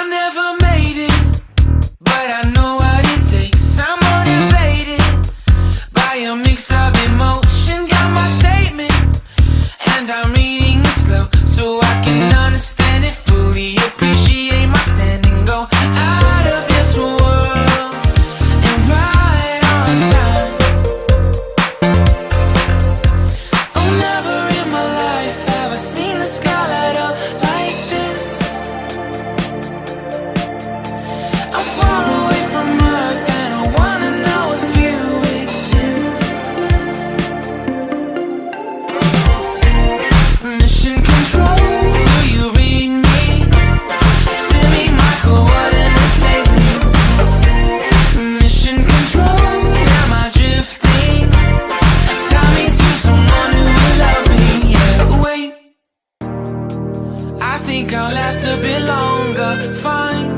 I never made it, but I know what it takes. I'm motivated by a mix of emotion. Got my statement, and I'm reading it slow so I can understand it fully. Appreciate my stand and go out of this world and right on time. Oh, never in my life have I seen the sky light up like this. I'm far away from Earth and I wanna know if you exist. Mission control, do you read me? Send me my coordinates lately. Mission control, am I drifting? Tie me to someone who will love me. Yeah, wait, I think I'll last a bit longer. Find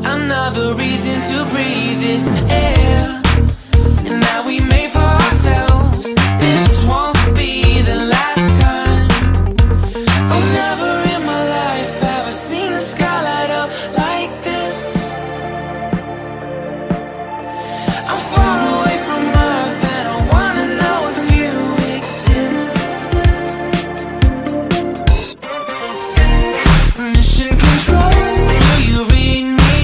another reason to breathe this air, and that we made for ourselves. This won't be the last time. Oh, never in my life have I seen the sky light up like this. I'm far away from Earth and I wanna know if you exist. Mission control, do you read me?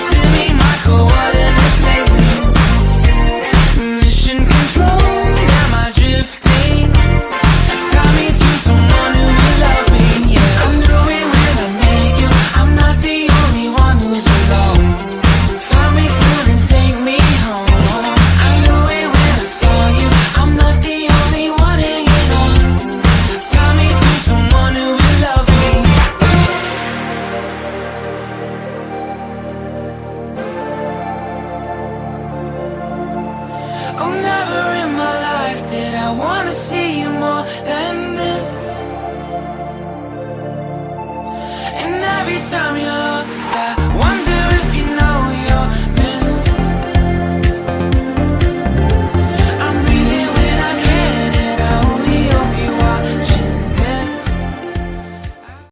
Send me my coordinates lately. Mission control, am I drifting? Tie me to someone who will love me. Yeah, I knew it when I met you. I'm not the only one who's alone. Find me soon and take me home. I knew it when I saw you. I'm not the only one hanging on. Tie me to someone who will love me. Oh, never in my life did I wanna see you more than this. And every time you're lost, I